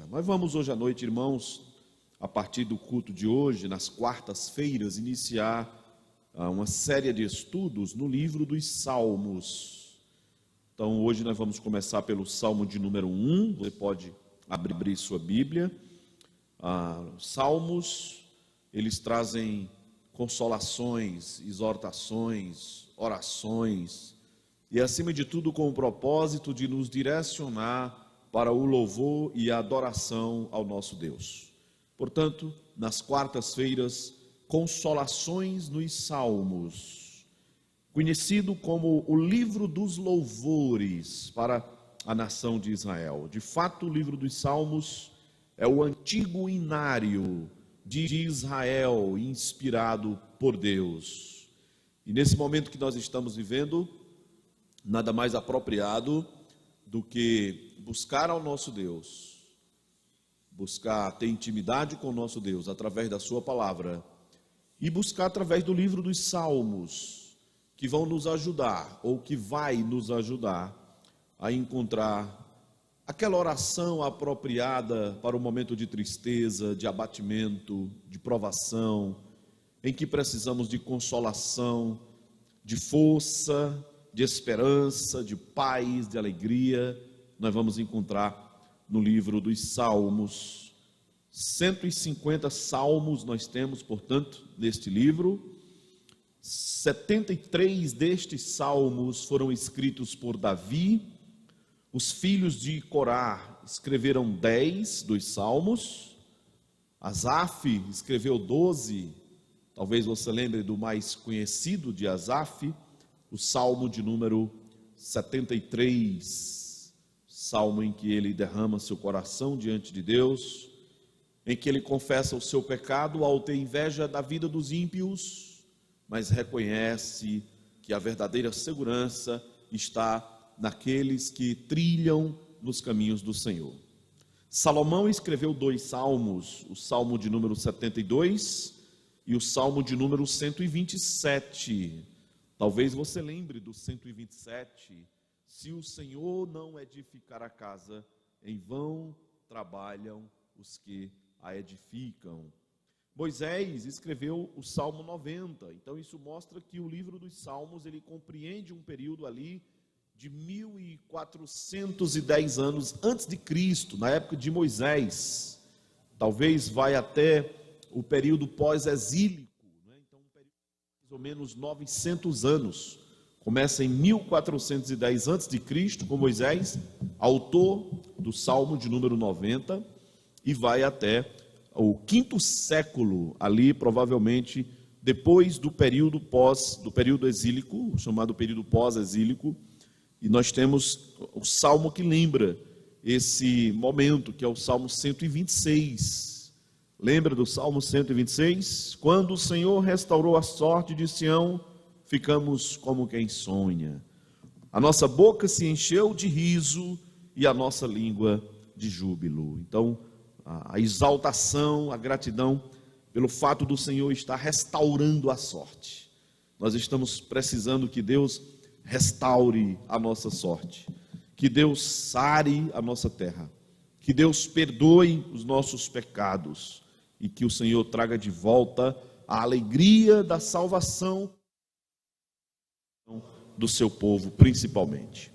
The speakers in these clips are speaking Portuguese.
Nós vamos hoje à noite, irmãos, a partir do culto de hoje, nas quartas-feiras, iniciar uma série de estudos no livro dos Salmos. Então, hoje nós vamos começar pelo Salmo de número 1, você pode abrir sua Bíblia. Os Salmos, eles trazem consolações, exortações, orações, e acima de tudo com o propósito de nos direcionar para o louvor e a adoração ao nosso Deus. Portanto, nas quartas-feiras, consolações nos Salmos, conhecido como o livro dos louvores para a nação de Israel. De fato, o livro dos Salmos é o antigo inário de Israel, inspirado por Deus. E nesse momento que nós estamos vivendo, nada mais apropriado do que buscar ao nosso Deus, buscar ter intimidade com o nosso Deus através da sua palavra e buscar através do livro dos Salmos, que vão nos ajudar, ou que vai nos ajudar a encontrar aquela oração apropriada para o momento de tristeza, de abatimento, de provação, em que precisamos de consolação, de força, de esperança, de paz, de alegria. Nós vamos encontrar no livro dos Salmos. 150 salmos nós temos, portanto, neste livro. 73 destes salmos foram escritos por Davi. Os filhos de Corá escreveram 10 dos salmos. Asaf escreveu 12. Talvez você lembre do mais conhecido de Asaf, o Salmo de número 73, salmo em que ele derrama seu coração diante de Deus, em que ele confessa o seu pecado ao ter inveja da vida dos ímpios, mas reconhece que a verdadeira segurança está naqueles que trilham nos caminhos do Senhor. Salomão escreveu 2 salmos, o Salmo de número 72 e o Salmo de número 127. Talvez você lembre do 127, se o Senhor não edificar a casa, em vão trabalham os que a edificam. Moisés escreveu o Salmo 90, então isso mostra que o livro dos Salmos, ele compreende um período ali de 1410 anos antes de Cristo, na época de Moisés. Talvez vai até o período pós-exílico, mais ou menos 900 anos, começa em 1410 a.C., com Moisés, autor do Salmo de número 90, e vai até o 5º século, ali provavelmente depois do período exílico, chamado período pós-exílico, e nós temos o Salmo que lembra esse momento, que é o Salmo 126, Lembra do Salmo 126? Quando o Senhor restaurou a sorte de Sião, ficamos como quem sonha. A nossa boca se encheu de riso e a nossa língua de júbilo. Então, a exaltação, a gratidão pelo fato do Senhor estar restaurando a sorte. Nós estamos precisando que Deus restaure a nossa sorte, que Deus sare a nossa terra, que Deus perdoe os nossos pecados, e que o Senhor traga de volta a alegria da salvação do seu povo, principalmente.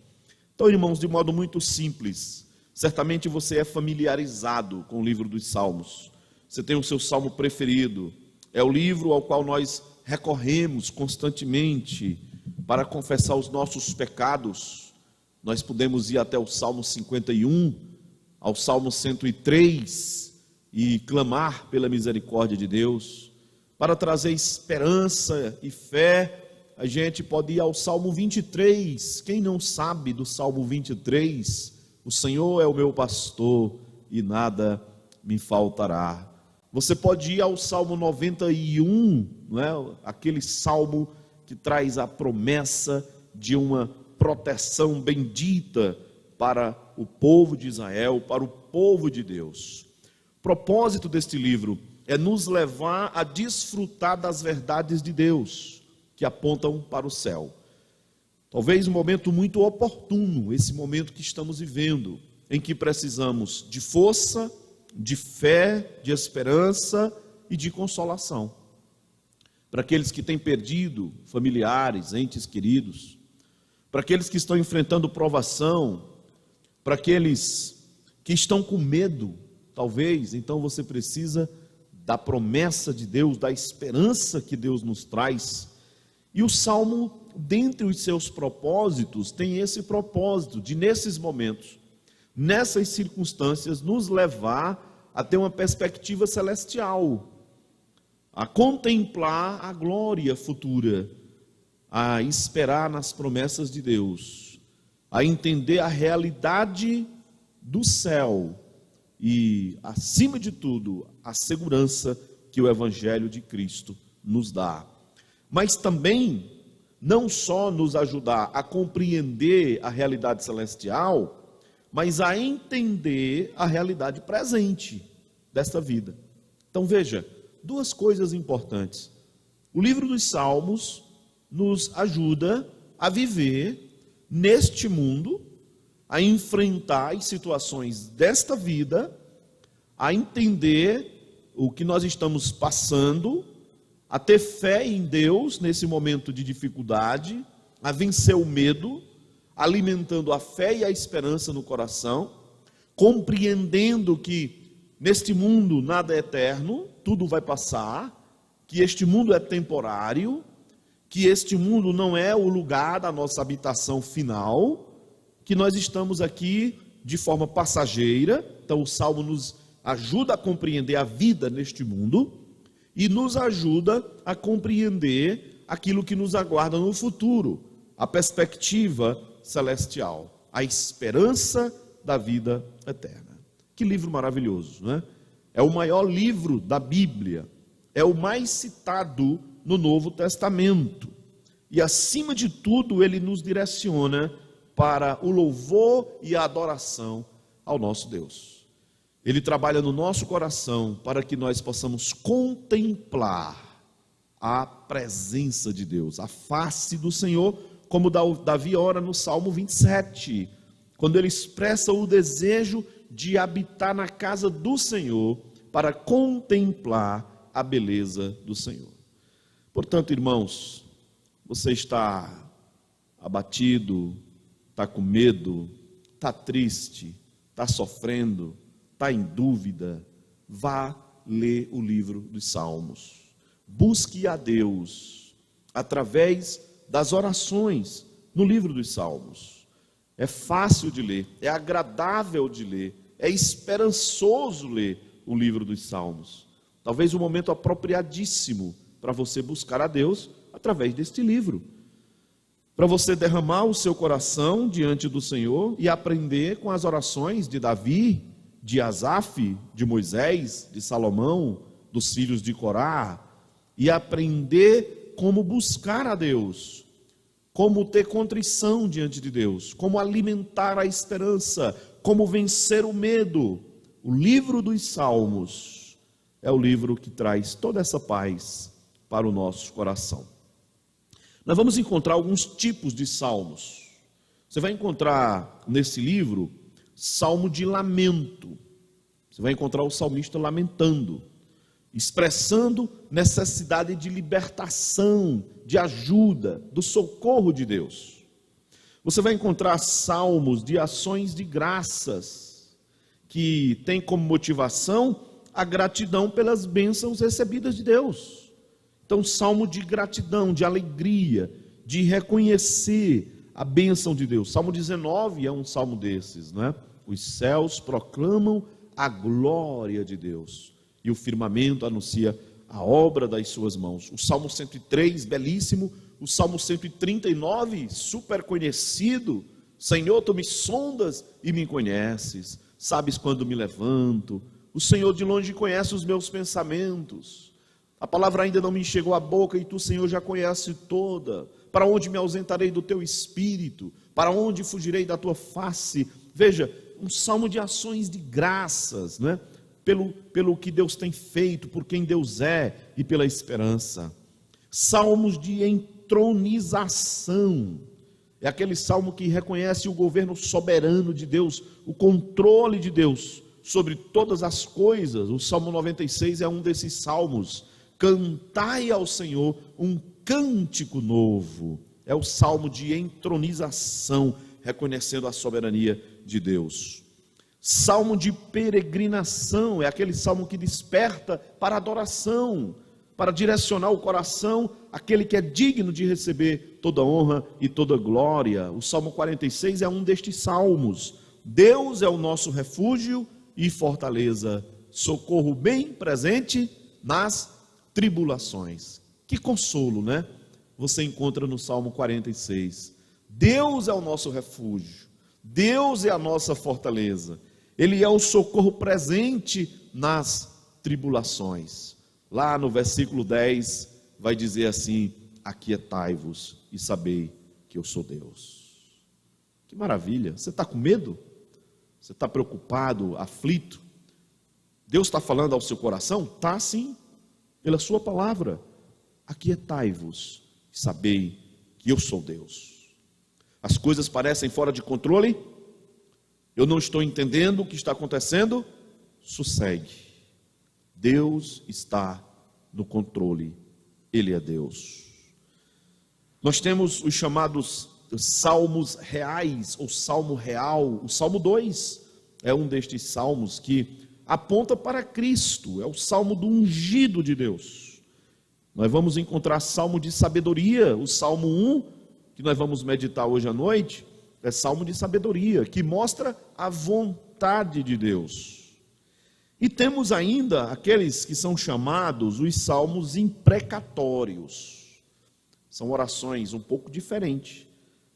Então, irmãos, de modo muito simples, certamente você é familiarizado com o livro dos Salmos. Você tem o seu salmo preferido, é o livro ao qual nós recorremos constantemente para confessar os nossos pecados. Nós podemos ir até o Salmo 51, ao Salmo 103, e clamar pela misericórdia de Deus. Para trazer esperança e fé, a gente pode ir ao Salmo 23. Quem não sabe do Salmo 23? O Senhor é o meu pastor e nada me faltará. Você pode ir ao Salmo 91, não é? Aquele salmo que traz a promessa de uma proteção bendita para o povo de Israel, para o povo de Deus. O propósito deste livro é nos levar a desfrutar das verdades de Deus, que apontam para o céu. Talvez um momento muito oportuno, esse momento que estamos vivendo, em que precisamos de força, de fé, de esperança e de consolação. Para aqueles que têm perdido familiares, entes queridos, para aqueles que estão enfrentando provação, para aqueles que estão com medo, talvez, então você precisa da promessa de Deus, da esperança que Deus nos traz. E o Salmo, dentre os seus propósitos, tem esse propósito de, nesses momentos, nessas circunstâncias, nos levar a ter uma perspectiva celestial, a contemplar a glória futura, a esperar nas promessas de Deus, a entender a realidade do céu e, acima de tudo, a segurança que o Evangelho de Cristo nos dá. Mas também, não só nos ajudar a compreender a realidade celestial, mas a entender a realidade presente desta vida. Então veja, duas coisas importantes. O livro dos Salmos nos ajuda a viver neste mundo, a enfrentar as situações desta vida, a entender o que nós estamos passando, a ter fé em Deus nesse momento de dificuldade, a vencer o medo, alimentando a fé e a esperança no coração, compreendendo que neste mundo nada é eterno, tudo vai passar, que este mundo é temporário, que este mundo não é o lugar da nossa habitação final, que nós estamos aqui de forma passageira. Então o Salmo nos ajuda a compreender a vida neste mundo e nos ajuda a compreender aquilo que nos aguarda no futuro, a perspectiva celestial, a esperança da vida eterna. Que livro maravilhoso, não é? É o maior livro da Bíblia, é o mais citado no Novo Testamento. E acima de tudo, ele nos direciona para o louvor e a adoração ao nosso Deus. Ele trabalha no nosso coração para que nós possamos contemplar a presença de Deus, a face do Senhor, como Davi ora no Salmo 27, quando ele expressa o desejo de habitar na casa do Senhor para contemplar a beleza do Senhor. Portanto, irmãos, você está abatido, está com medo, está triste, está sofrendo, está em dúvida, vá ler o livro dos Salmos. Busque a Deus através das orações no livro dos Salmos. É fácil de ler, é agradável de ler, é esperançoso ler o livro dos Salmos. Talvez o momento apropriadíssimo para você buscar a Deus através deste livro. Para você derramar o seu coração diante do Senhor e aprender com as orações de Davi, de Asaf, de Moisés, de Salomão, dos filhos de Corá, e aprender como buscar a Deus, como ter contrição diante de Deus, como alimentar a esperança, como vencer o medo. O livro dos Salmos é o livro que traz toda essa paz para o nosso coração. Nós vamos encontrar alguns tipos de salmos. Você vai encontrar nesse livro salmo de lamento. Você vai encontrar o salmista lamentando, expressando necessidade de libertação, de ajuda, do socorro de Deus. Você vai encontrar salmos de ações de graças, que tem como motivação a gratidão pelas bênçãos recebidas de Deus. Então, salmo de gratidão, de alegria, de reconhecer a bênção de Deus. Salmo 19 é um salmo desses, né? Os céus proclamam a glória de Deus e o firmamento anuncia a obra das suas mãos. O Salmo 103, belíssimo. O Salmo 139, super conhecido. Senhor, tu me sondas e me conheces. Sabes quando me levanto. O Senhor de longe conhece os meus pensamentos. A palavra ainda não me chegou à boca e tu, Senhor, já conhece toda. Para onde me ausentarei do teu espírito? Para onde fugirei da tua face? Veja, um salmo de ações de graças, né? Pelo que Deus tem feito, por quem Deus é e pela esperança. Salmos de entronização. É aquele salmo que reconhece o governo soberano de Deus, o controle de Deus sobre todas as coisas. O Salmo 96 é um desses salmos. Cantai ao Senhor um cântico novo. É o salmo de entronização, reconhecendo a soberania de Deus. Salmo de peregrinação, é aquele salmo que desperta para adoração, para direcionar o coração àquele que é digno de receber toda honra e toda glória. O Salmo 46 é um destes salmos. Deus é o nosso refúgio e fortaleza, socorro bem presente nas tribulações. Que consolo, né? Você encontra no Salmo 46. Deus é o nosso refúgio, Deus é a nossa fortaleza, Ele é o socorro presente nas tribulações. Lá no versículo 10 vai dizer assim: aquietai-vos e sabei que eu sou Deus. Que maravilha! Você está com medo? Você está preocupado, aflito? Deus está falando ao seu coração? Está sim, pela sua palavra. Aquietai-vos e sabei que eu sou Deus. As coisas parecem fora de controle? Eu não estou entendendo o que está acontecendo? Sossegue. Deus está no controle. Ele é Deus. Nós temos os chamados salmos reais, ou salmo real. O Salmo 2 é um destes salmos que aponta para Cristo. É o salmo do ungido de Deus. Nós vamos encontrar salmo de sabedoria. O Salmo 1, que nós vamos meditar hoje à noite, é salmo de sabedoria, que mostra a vontade de Deus. E temos ainda aqueles que são chamados os salmos imprecatórios. São orações um pouco diferentes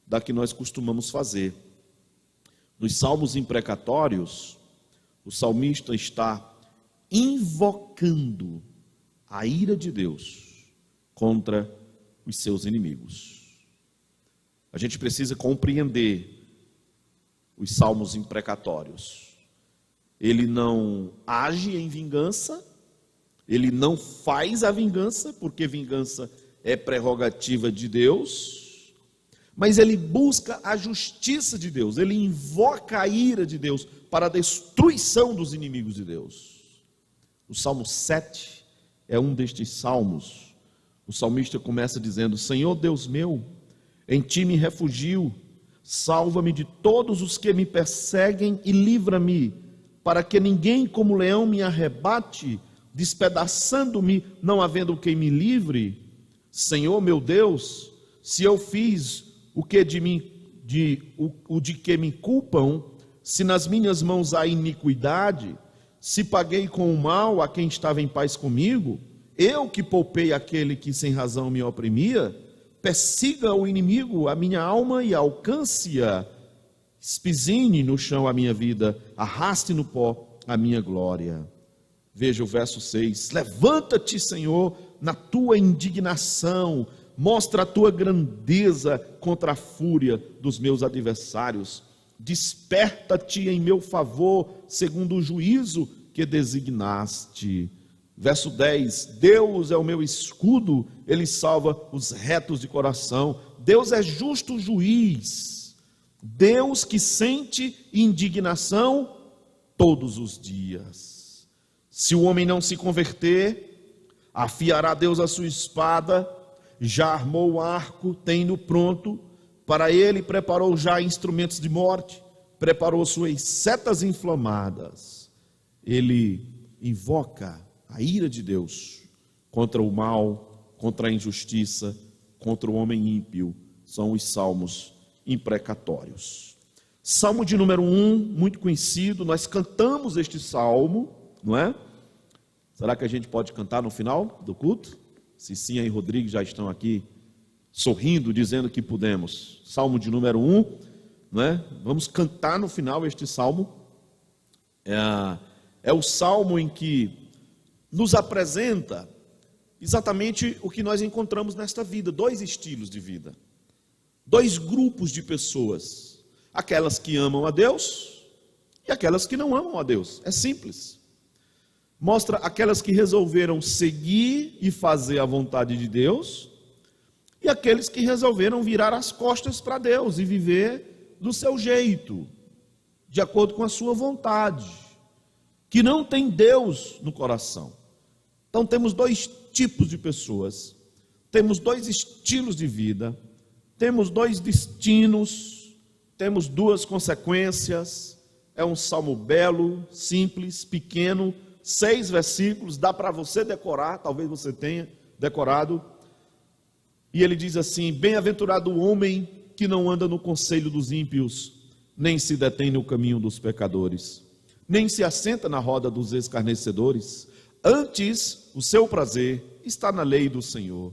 da que nós costumamos fazer. Nos salmos imprecatórios, o salmista está invocando a ira de Deus contra os seus inimigos. A gente precisa compreender os salmos imprecatórios. Ele não age em vingança, ele não faz a vingança, porque vingança é prerrogativa de Deus, mas ele busca a justiça de Deus, ele invoca a ira de Deus para a destruição dos inimigos de Deus. O Salmo 7 é um destes salmos. O salmista começa dizendo: Senhor Deus meu, em ti me refugio, salva-me de todos os que me perseguem e livra-me, para que ninguém como leão me arrebate, despedaçando-me, não havendo quem me livre. Senhor meu Deus, se eu fiz o que de que me culpam, se nas minhas mãos há iniquidade, se paguei com o mal a quem estava em paz comigo, eu que poupei aquele que sem razão me oprimia, persiga o inimigo a minha alma e alcance-a, espizine no chão a minha vida, arraste no pó a minha glória. Veja o verso 6, levanta-te, Senhor, na tua indignação, mostra a tua grandeza contra a fúria dos meus adversários, desperta-te em meu favor, segundo o juízo que designaste. Verso 10, Deus é o meu escudo, Ele salva os retos de coração. Deus é justo juiz, Deus que sente indignação todos os dias. Se o homem não se converter, afiará Deus a sua espada, já armou o arco, tem-no pronto, para ele preparou já instrumentos de morte, preparou suas setas inflamadas. Ele invoca a ira de Deus contra o mal, contra a injustiça, contra o homem ímpio. São os salmos imprecatórios. Salmo de número 1, muito conhecido, nós cantamos este salmo, não é? Será que a gente pode cantar no final do culto? Cicinha e Rodrigo já estão aqui sorrindo, dizendo que podemos. Salmo de número 1, não é? Vamos cantar no final este salmo. É o salmo em que nos apresenta exatamente o que nós encontramos nesta vida, dois estilos de vida, dois grupos de pessoas, aquelas que amam a Deus e aquelas que não amam a Deus. É simples. Mostra aquelas que resolveram seguir e fazer a vontade de Deus e aqueles que resolveram virar as costas para Deus e viver do seu jeito, de acordo com a sua vontade, que não tem Deus no coração. Então temos dois tipos de pessoas, temos dois estilos de vida, temos dois destinos, temos duas consequências. É um salmo belo, simples, pequeno, 6 versículos, dá para você decorar, talvez você tenha decorado. E ele diz assim: bem-aventurado o homem que não anda no conselho dos ímpios, nem se detém no caminho dos pecadores, nem se assenta na roda dos escarnecedores. Antes, o seu prazer está na lei do Senhor,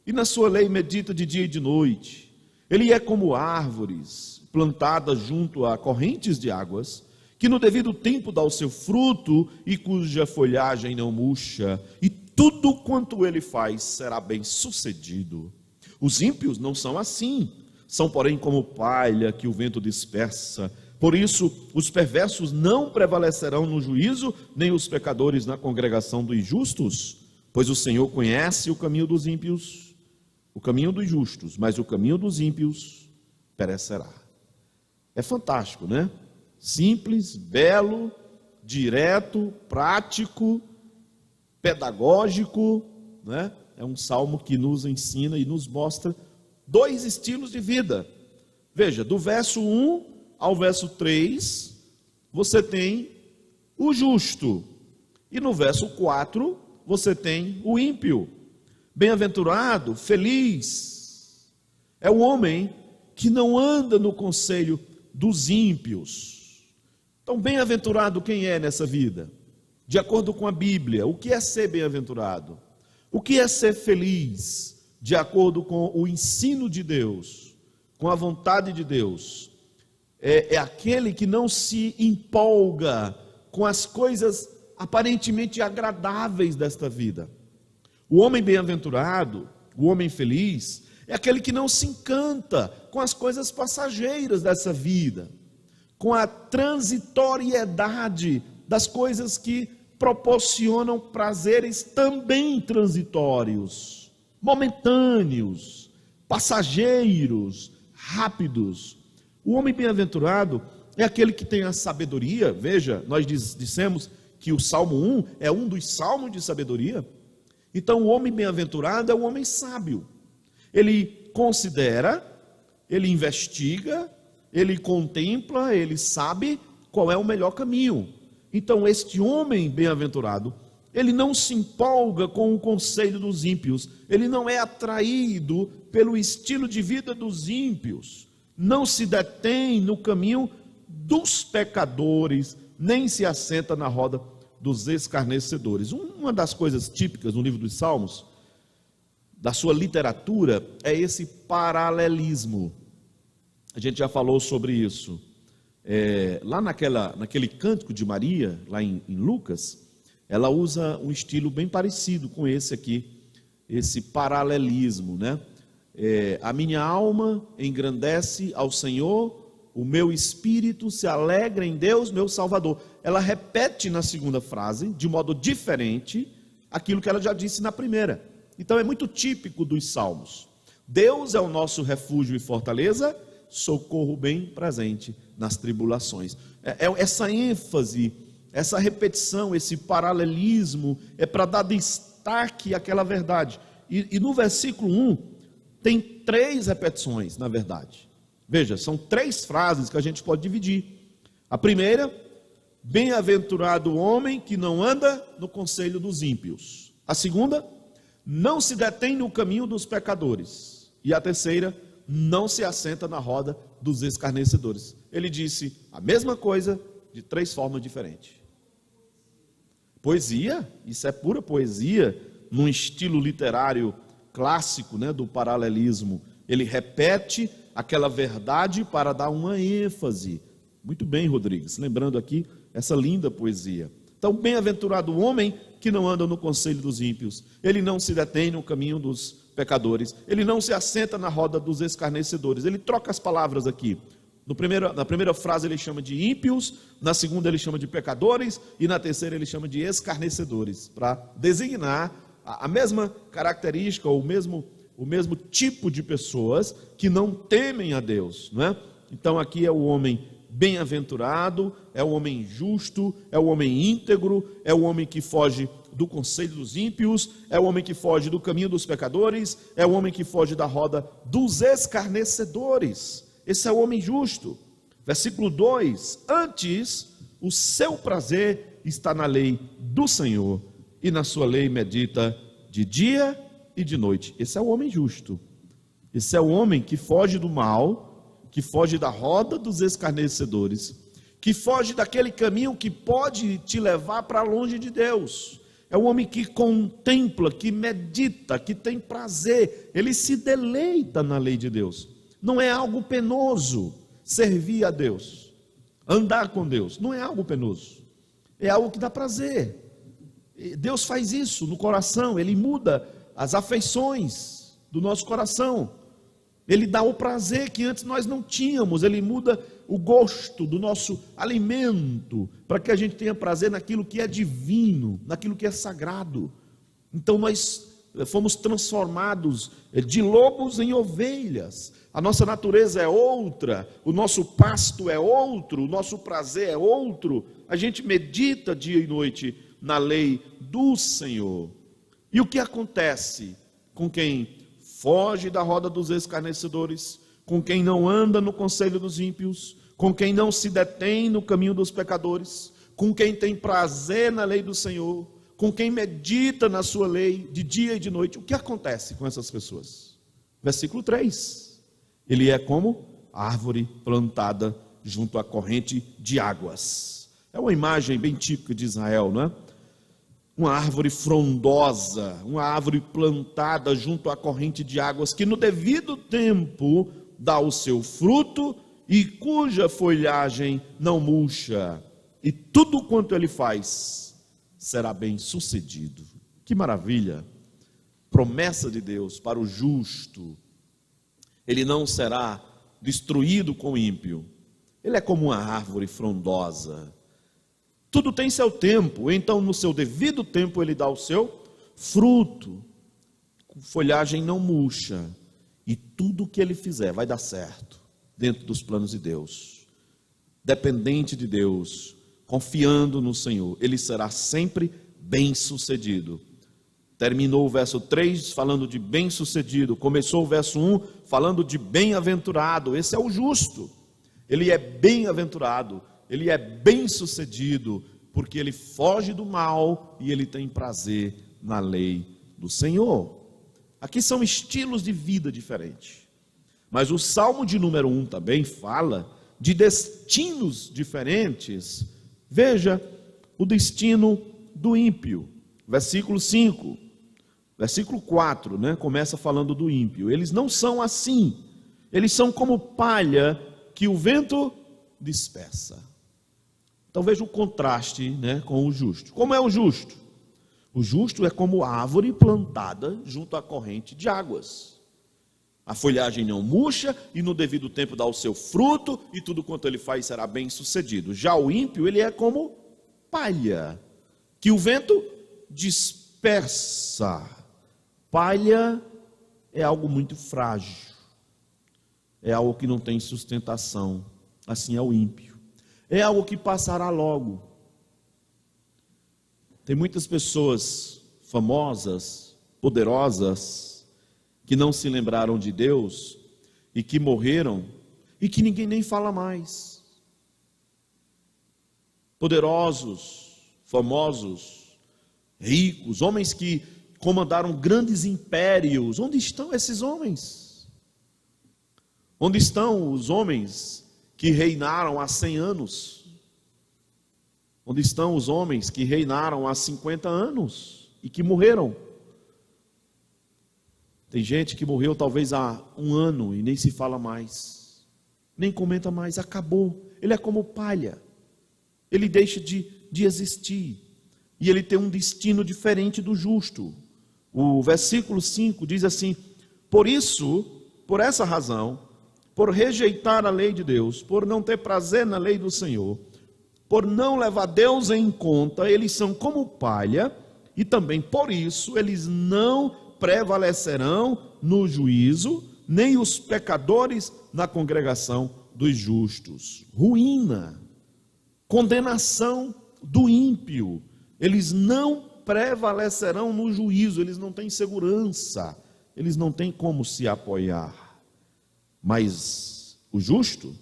e na sua lei medita de dia e de noite. Ele é como árvores plantadas junto a correntes de águas, que no devido tempo dá o seu fruto e cuja folhagem não murcha, e tudo quanto ele faz será bem sucedido. Os ímpios não são assim, são porém como palha que o vento dispersa. Por isso, os perversos não prevalecerão no juízo, nem os pecadores na congregação dos justos, pois o Senhor conhece o caminho dos ímpios, o caminho dos justos, mas o caminho dos ímpios perecerá. É fantástico, né? Simples, belo, direto, prático, pedagógico, né? É um salmo que nos ensina e nos mostra dois estilos de vida. Veja, do verso 1 ao verso 3, você tem o justo, e no verso 4, você tem o ímpio. Bem-aventurado, feliz, é o homem que não anda no conselho dos ímpios. Então, bem-aventurado quem é nessa vida? De acordo com a Bíblia, o que é ser bem-aventurado? O que é ser feliz? De acordo com o ensino de Deus, com a vontade de Deus, é aquele que não se empolga com as coisas aparentemente agradáveis desta vida. O homem bem-aventurado, o homem feliz, é aquele que não se encanta com as coisas passageiras dessa vida, com a transitoriedade das coisas que proporcionam prazeres também transitórios, momentâneos, passageiros, rápidos. O homem bem-aventurado é aquele que tem a sabedoria. Veja, nós dissemos que o Salmo 1 é um dos salmos de sabedoria. Então o homem bem-aventurado é o homem sábio. Ele considera, ele investiga, ele contempla, ele sabe qual é o melhor caminho. Então este homem bem-aventurado, ele não se empolga com o conselho dos ímpios, ele não é atraído pelo estilo de vida dos ímpios, não se detém no caminho dos pecadores, nem se assenta na roda dos escarnecedores. Uma das coisas típicas no livro dos Salmos, da sua literatura, é esse paralelismo. A gente já falou sobre isso. Lá naquele cântico de Maria, lá em Lucas, ela usa um estilo bem parecido com esse aqui, esse paralelismo, né? A minha alma engrandece ao Senhor, o meu espírito se alegra em Deus, meu Salvador. Ela repete na segunda frase, de modo diferente, aquilo que ela já disse na primeira. Então é muito típico dos salmos. Deus é o nosso refúgio e fortaleza, socorro bem presente nas tribulações. Essa ênfase, essa repetição, esse paralelismo é para dar destaque àquela verdade. E no versículo 1 tem 3 repetições, na verdade. Veja, são 3 frases que a gente pode dividir. A primeira, bem-aventurado o homem que não anda no conselho dos ímpios. A segunda, não se detém no caminho dos pecadores. E a terceira, não se assenta na roda dos escarnecedores. Ele disse a mesma coisa de 3 formas diferentes. Poesia, isso é pura poesia, num estilo literário clássico, né, do paralelismo. Ele repete aquela verdade para dar uma ênfase. Muito bem, Rodrigues, lembrando aqui essa linda poesia. Então, bem-aventurado o homem que não anda no conselho dos ímpios, ele não se detém no caminho dos pecadores, ele não se assenta na roda dos escarnecedores. Ele troca as palavras aqui. Na primeira frase ele chama de ímpios, na segunda ele chama de pecadores, e na terceira ele chama de escarnecedores, para designar a mesma característica, ou o mesmo tipo de pessoas que não temem a Deus, não é? Então aqui é o homem bem-aventurado, é o homem justo, é o homem íntegro, é o homem que foge do conselho dos ímpios, é o homem que foge do caminho dos pecadores, é o homem que foge da roda dos escarnecedores. Esse é o homem justo. Versículo 2: antes o seu prazer está na lei do Senhor, e na sua lei medita de dia e de noite. Esse é o homem justo. Esse é o homem que foge do mal, que foge da roda dos escarnecedores, que foge daquele caminho que pode te levar para longe de Deus. É o homem que contempla, que medita, que tem prazer, ele se deleita na lei de Deus. Não é algo penoso servir a Deus, andar com Deus, não é algo penoso, é algo que dá prazer. Deus faz isso no coração, Ele muda as afeições do nosso coração, Ele dá o prazer que antes nós não tínhamos, Ele muda o gosto do nosso alimento, para que a gente tenha prazer naquilo que é divino, naquilo que é sagrado. Então nós fomos transformados de lobos em ovelhas, a nossa natureza é outra, o nosso pasto é outro, o nosso prazer é outro, a gente medita dia e noite na lei do Senhor. E o que acontece com quem foge da roda dos escarnecedores, com quem não anda no conselho dos ímpios, com quem não se detém no caminho dos pecadores, com quem tem prazer na lei do Senhor, com quem medita na sua lei de dia e de noite? O que acontece com essas pessoas? Versículo 3, ele é como árvore plantada junto à corrente de águas. É uma imagem bem típica de Israel, não é? Uma árvore frondosa, uma árvore plantada junto à corrente de águas, que no devido tempo dá o seu fruto e cuja folhagem não murcha, e tudo quanto ele faz será bem sucedido. Que maravilha! Promessa de Deus para o justo. Ele não será destruído com o ímpio. Ele é como uma árvore frondosa. Tudo tem seu tempo, então no seu devido tempo ele dá o seu fruto. Folhagem não murcha, e tudo que ele fizer vai dar certo, dentro dos planos de Deus. Dependente de Deus, confiando no Senhor, ele será sempre bem sucedido. Terminou o verso 3 falando de bem sucedido, começou o verso 1 falando de bem-aventurado. Esse é o justo, ele é bem-aventurado, ele é bem-sucedido, porque ele foge do mal e ele tem prazer na lei do Senhor. Aqui são estilos de vida diferentes, mas o Salmo de número 1 também fala de destinos diferentes. Veja o destino do ímpio, versículo 5, versículo 4, né, começa falando do ímpio. Eles não são assim, eles são como palha que o vento dispersa. Então veja o contraste, né, com o justo. Como é o justo? O justo é como árvore plantada junto à corrente de águas. A folhagem não murcha e no devido tempo dá o seu fruto, e tudo quanto ele faz será bem sucedido. Já o ímpio, ele é como palha que o vento dispersa. Palha é algo muito frágil, é algo que não tem sustentação. Assim é o ímpio, é algo que passará logo. Tem muitas pessoas famosas, poderosas, que não se lembraram de Deus e que morreram e que ninguém nem fala mais. Poderosos, famosos, ricos, homens que comandaram grandes impérios. Onde estão esses homens? Onde estão os homens que reinaram há 100 anos? Onde estão os homens que reinaram há 50 anos e que morreram? Tem gente que morreu talvez há 1 ano e nem se fala mais, nem comenta mais, acabou. Ele é como palha, ele deixa de existir, e ele tem um destino diferente do justo. O versículo 5 diz assim: por isso, por essa razão, por rejeitar a lei de Deus, por não ter prazer na lei do Senhor, por não levar Deus em conta, eles são como palha, e também por isso eles não prevalecerão no juízo, nem os pecadores na congregação dos justos. Ruína, condenação do ímpio. Eles não prevalecerão no juízo, eles não têm segurança, eles não têm como se apoiar. Mas o justo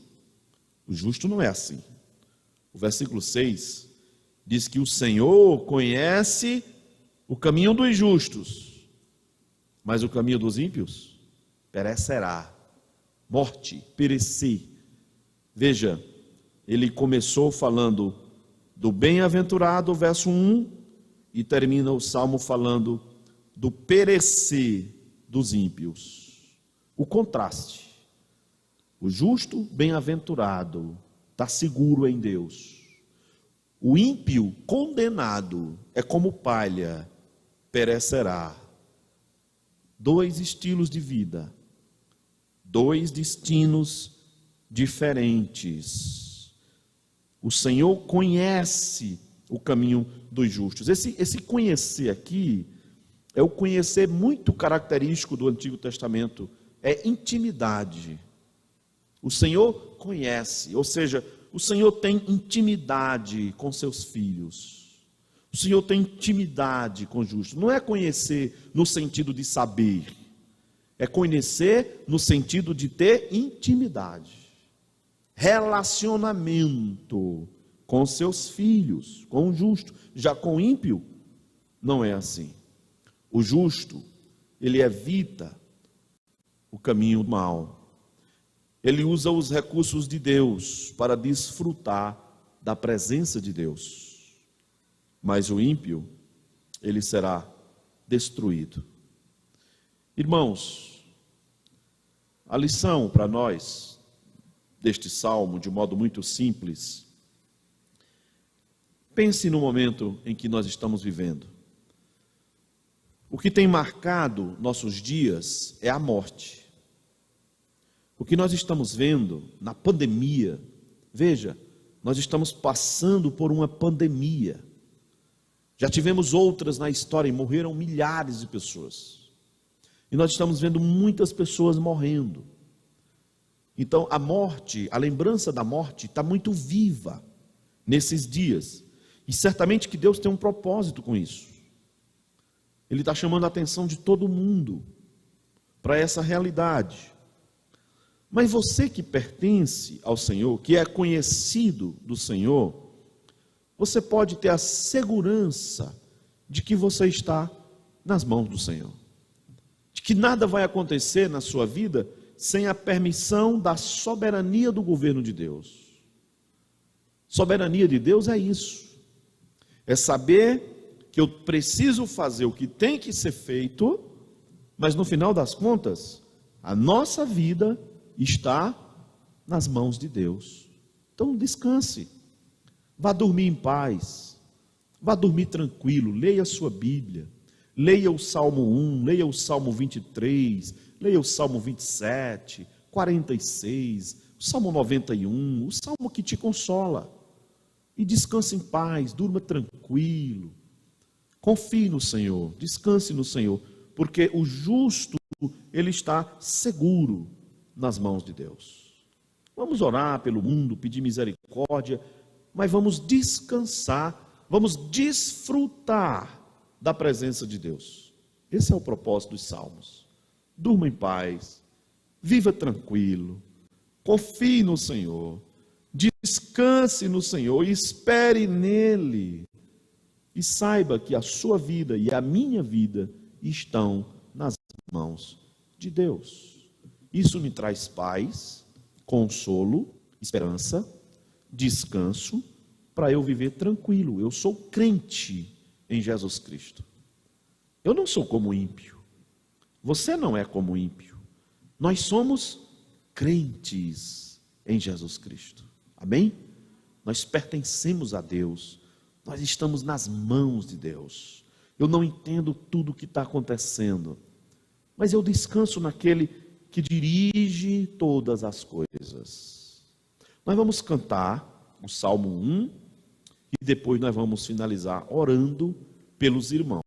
não é assim. O versículo 6 diz que o Senhor conhece o caminho dos justos, mas o caminho dos ímpios perecerá. Morte, perecer. Veja, ele começou falando do bem-aventurado, verso 1, e termina o salmo falando do perecer dos ímpios. O contraste. O justo, bem-aventurado, está seguro em Deus. O ímpio, condenado, é como palha, perecerá. Dois estilos de vida, dois destinos diferentes. O Senhor conhece o caminho dos justos. Esse conhecer aqui é o conhecer muito característico do Antigo Testamento, é intimidade. O Senhor conhece, ou seja, o Senhor tem intimidade com seus filhos. O Senhor tem intimidade com os justos. Não é conhecer no sentido de saber, é conhecer no sentido de ter intimidade, relacionamento com seus filhos, com o justo. Já com o ímpio, não é assim. O justo, ele evita o caminho mal. Ele usa os recursos de Deus para desfrutar da presença de Deus. Mas o ímpio, ele será destruído. Irmãos, a lição para nós deste salmo, de modo muito simples, pense no momento em que nós estamos vivendo. O que tem marcado nossos dias é a morte. O que nós estamos vendo na pandemia, veja, nós estamos passando por uma pandemia. Já tivemos outras na história e morreram milhares de pessoas. E nós estamos vendo muitas pessoas morrendo. Então a morte, a lembrança da morte está muito viva nesses dias. E certamente que Deus tem um propósito com isso. Ele está chamando a atenção de todo mundo para essa realidade. Mas você que pertence ao Senhor, que é conhecido do Senhor, você pode ter a segurança de que você está nas mãos do Senhor. De que nada vai acontecer na sua vida sem a permissão da soberania do governo de Deus. Soberania de Deus é isso. É saber que eu preciso fazer o que tem que ser feito, mas no final das contas, a nossa vida está nas mãos de Deus. Então descanse, vá dormir em paz, vá dormir tranquilo, leia a sua Bíblia, leia o Salmo 1, leia o Salmo 23, leia o Salmo 27, 46, o Salmo 91, o Salmo que te consola, e descanse em paz, durma tranquilo, confie no Senhor, descanse no Senhor, porque o justo, ele está seguro nas mãos de Deus. Vamos orar pelo mundo, pedir misericórdia, mas vamos descansar, vamos desfrutar da presença de Deus. Esse é o propósito dos salmos. Durma em paz, viva tranquilo, confie no Senhor, descanse no Senhor, espere nele, e saiba que a sua vida e a minha vida estão nas mãos de Deus. Isso me traz paz, consolo, esperança, descanso, para eu viver tranquilo. Eu sou crente em Jesus Cristo. Eu não sou como ímpio. Você não é como ímpio. Nós somos crentes em Jesus Cristo. Amém? Nós pertencemos a Deus. Nós estamos nas mãos de Deus. Eu não entendo tudo o que está acontecendo, mas eu descanso naquele que dirige todas as coisas. Nós vamos cantar o Salmo 1 e depois nós vamos finalizar orando pelos irmãos.